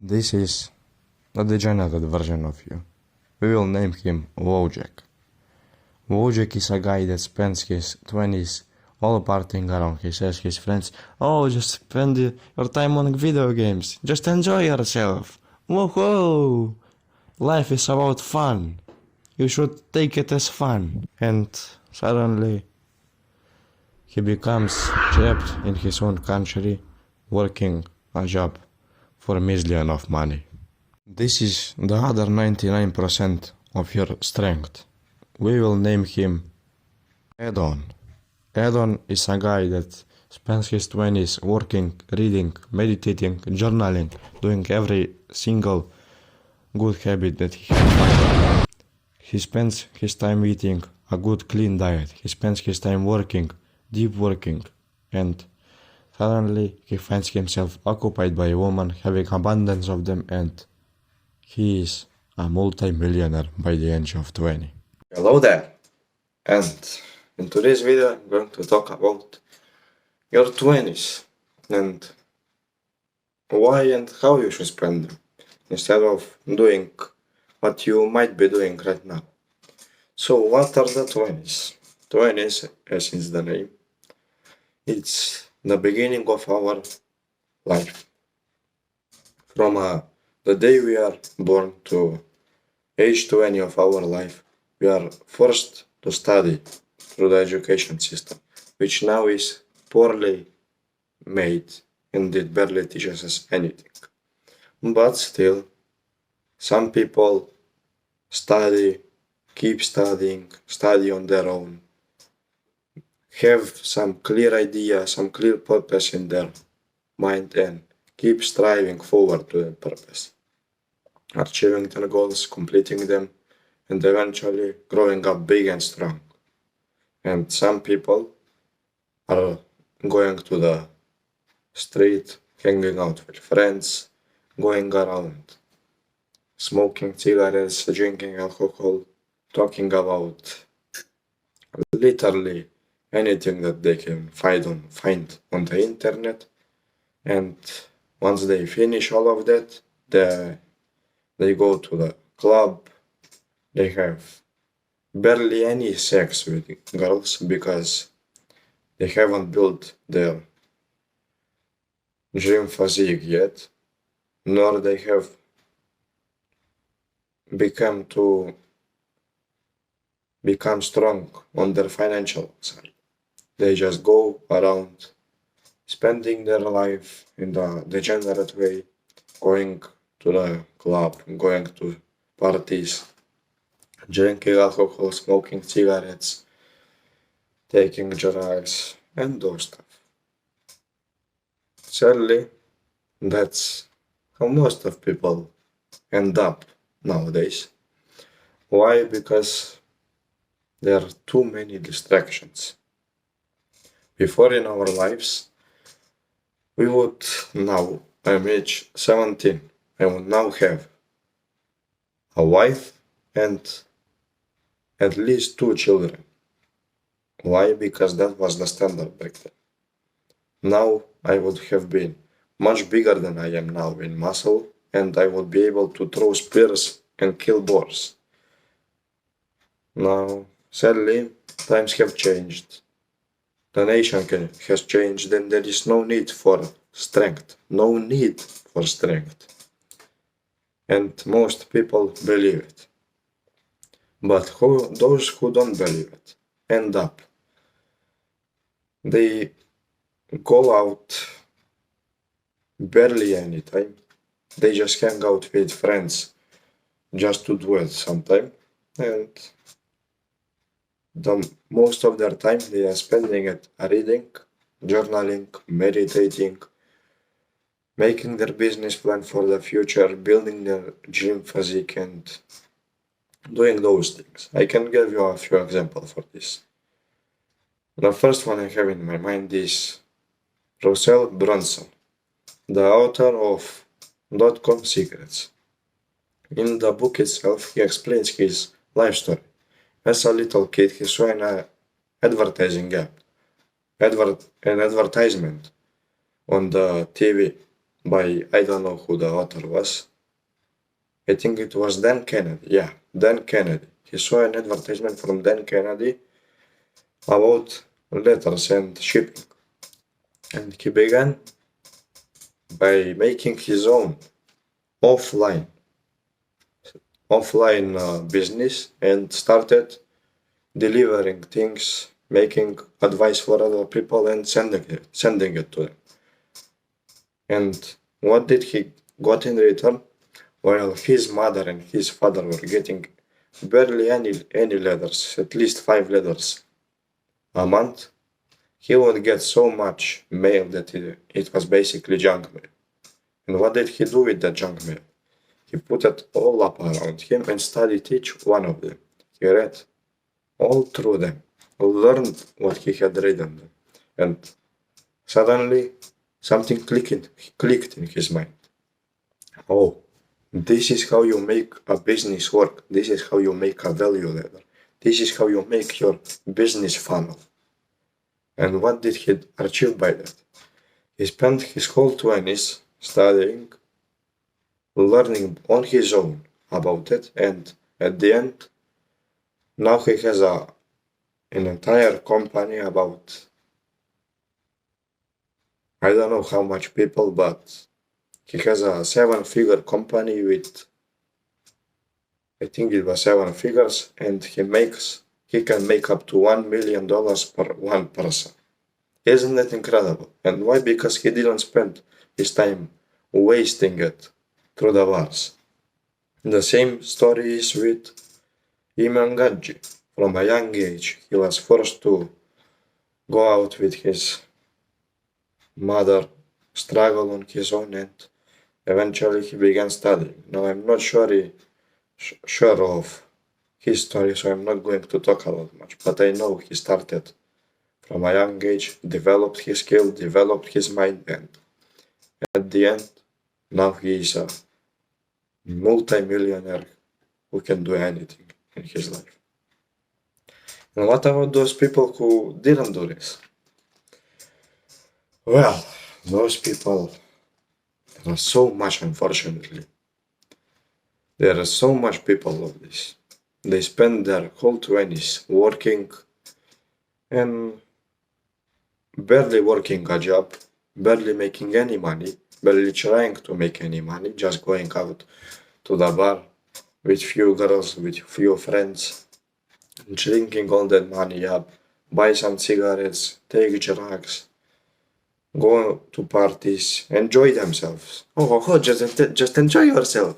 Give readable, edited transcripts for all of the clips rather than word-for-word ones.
This is a degenerated version of you. We will name him Wojak. Wojak is a guy that spends his 20's all partying around. He says his friends, "Oh, just spend your time on video games. Just enjoy yourself. Whoa! Life is about fun. You should take it as fun." And suddenly, he becomes trapped in his own country, working a job for a million of money. This is the other 99% of your strength. We will name him Edon. Edon is a guy that spends his 20's working, reading, meditating, journaling, doing every single good habit that he can find. He spends his time eating a good clean diet. He spends his time working, deep working, and suddenly he finds himself occupied by a woman, having abundance of them, and he is a multi-millionaire by the age of 20. Hello there, and in today's video I'm going to talk about your 20's and why and how you should spend them instead of doing what you might be doing right now. So what are the 20's? 20's, as is the name, it's the beginning of our life. From the day we are born to age 20 of our life, we are forced to study through the education system, which now is poorly made and it barely teaches us anything. But still, some people study, keep studying, study on their own, have some clear idea, some clear purpose in their mind and keep striving forward to that purpose, achieving their goals, completing them, and eventually growing up big and strong. And some people are going to the street, hanging out with friends, going around, smoking cigarettes, drinking alcohol, talking about literally anything that they can find on the internet. And once they finish all of that, they go to the club. They have barely any sex with girls because they haven't built their dream physique yet, nor they have become strong on their financial side. They just go around spending their life in the degenerate way, going to the club, going to parties, drinking alcohol, smoking cigarettes, taking drugs, and those stuff. Sadly, that's how most of people end up nowadays. Why? Because there are too many distractions. Before in our lives, we would now, I'm age 17, I would now have a wife and at least 2 children. Why? Because that was the standard back then. Now I would have been much bigger than I am now in muscle, and I would be able to throw spears and kill boars. Now, sadly, times have changed. The nation has changed, and there is no need for strength. No need for strength. And most people believe it. But those who don't believe it end up. They go out barely any time. They just hang out with friends just to do it sometime. And most of their time they are spending it reading, journaling, meditating, making their business plan for the future, building their gym physique, and doing those things. I can give you a few examples for this. The first one I have in my mind is Russell Brunson, the author of .com Secrets. In the book itself, he explains his life story. As a little kid, he saw an advertising an advertisement on the TV by, I don't know who the author was. I think it was Dan Kennedy. Yeah, Dan Kennedy. He saw an advertisement from Dan Kennedy about letters and shipping. And he began by making his own offline business and started delivering things, making advice for other people and sending it to them. And what did he got in return? Well, his mother and his father were getting barely any letters, at least 5 letters a month. He would get so much mail that it was basically junk mail. And what did he do with that junk mail? He put it all up around him and studied each one of them. He read all through them, learned what he had written them, and suddenly something clicked in his mind. Oh, this is how you make a business work. This is how you make a value ladder. This is how you make your business funnel. And what did he achieve by that? He spent his whole 20s studying, learning on his own about it, and at the end, now he has an entire company about, I don't know how much people, but he has a 7-figure company with, I think it was 7 figures, and he can make up to $1 million per one person. Isn't that incredible? And why? Because he didn't spend his time wasting it through the bars. The same story is with Iman Gadji. From a young age, he was forced to go out with his mother, struggle on his own, and eventually he began studying. Now I'm not sure of his story, so I'm not going to talk about much, but I know he started from a young age, developed his skill, developed his mind, and at the end, now he is a multi-millionaire who can do anything in his life. And what about those people who didn't do this? Well, those people, there are so much, unfortunately. There are so much people of this. They spend their whole 20s working and barely working a job, barely making any money, barely trying to make any money, just going out to the bar with few girls, with few friends, drinking all that money up, buy some cigarettes, take drugs, go to parties, enjoy themselves. Oh, just enjoy yourself.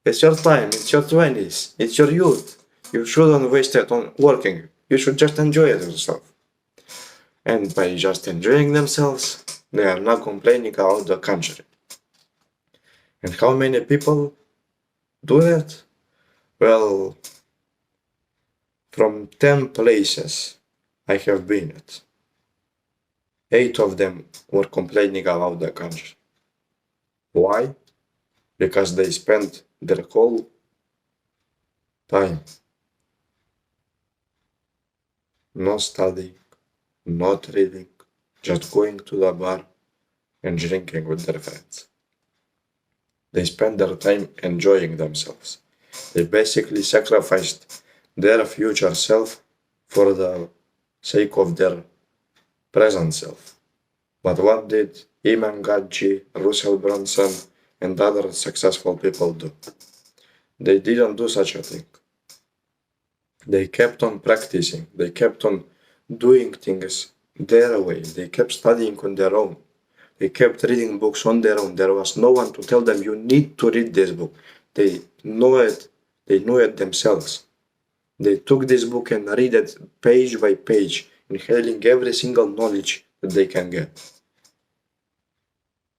It's your time, it's your 20s, it's your youth. You shouldn't waste it on working. You should just enjoy it yourself. And by just enjoying themselves, they are not complaining about the country. And how many people do that? Well, from 10 places I have been at, 8 of them were complaining about the country. Why? Because they spent their whole time not studying, not reading, just going to the bar and drinking with their friends. They spent their time enjoying themselves. They basically sacrificed their future self for the sake of their present self. But what did Iman Gadji, Russell Brunson, and other successful people do? They didn't do such a thing. They kept on practicing. They kept on doing things their way. They kept studying on their own. They kept reading books on their own. There was no one to tell them, you need to read this book. They knew it. They knew it themselves. They took this book and read it page by page, inhaling every single knowledge that they can get.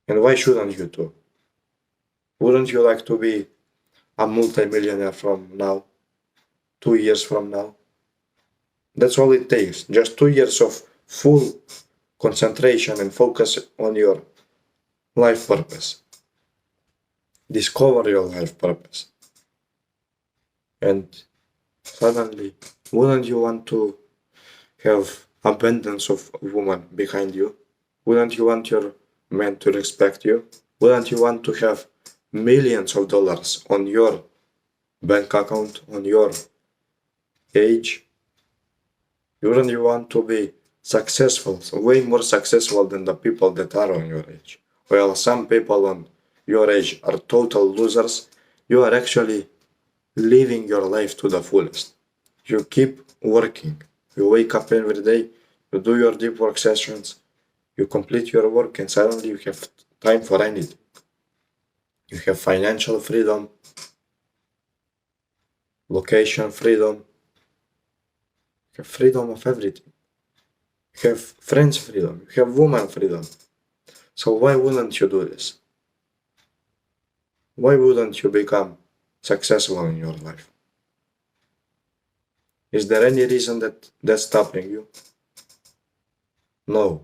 And why shouldn't you too? Wouldn't you like to be a multi-millionaire from now, 2 years from now? That's all it takes, just 2 years of full concentration and focus on your life purpose. Discover your life purpose. And suddenly, wouldn't you want to have abundance of women behind you? Wouldn't you want your man to respect you? Wouldn't you want to have millions of dollars on your bank account, on your age? Wouldn't you want to be successful, so way more successful than the people that are on your age? While some people on your age are total losers, you are actually living your life to the fullest. You keep working. You wake up every day, you do your deep work sessions, you complete your work, and suddenly you have time for anything. You have financial freedom, location freedom, you have freedom of everything. You have friends freedom, you have woman freedom. So why wouldn't you do this? Why wouldn't you become successful in your life? Is there any reason that's stopping you? No.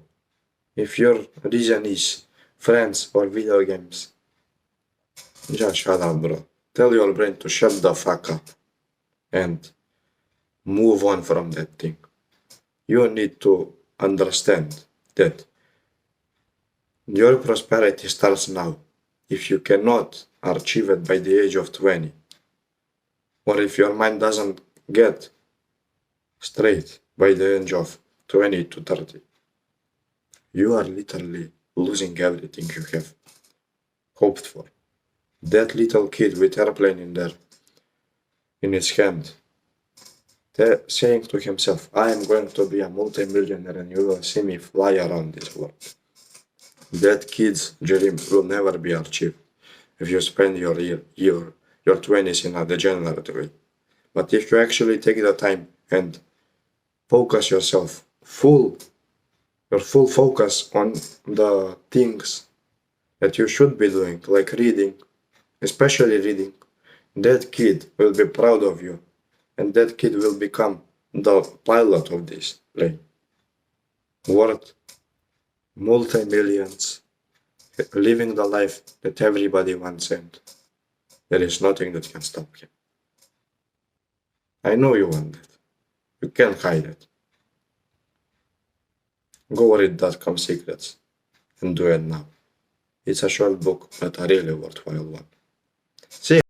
If your reason is friends or video games, just shut up, bro. Tell your brain to shut the fuck up and move on from that thing. You need to understand that your prosperity starts now. If you cannot achieve it by the age of 20, or if your mind doesn't get straight by the age of 20 to 30, you are literally losing everything you have hoped for. That little kid with airplane in his hand, saying to himself, I am going to be a multi-millionaire and you will see me fly around this world. That kid's dream will never be achieved if you spend your 20s in a degenerate way. But if you actually take the time and focus yourself your full focus on the things that you should be doing, like reading, especially reading, that kid will be proud of you, and that kid will become the pilot of this plane. Worth multi-millions, living the life that everybody wants, and there is nothing that can stop him. I know you want that. You can't hide it. Go read .com Secrets and do it now. It's a short book, but a really worthwhile one. See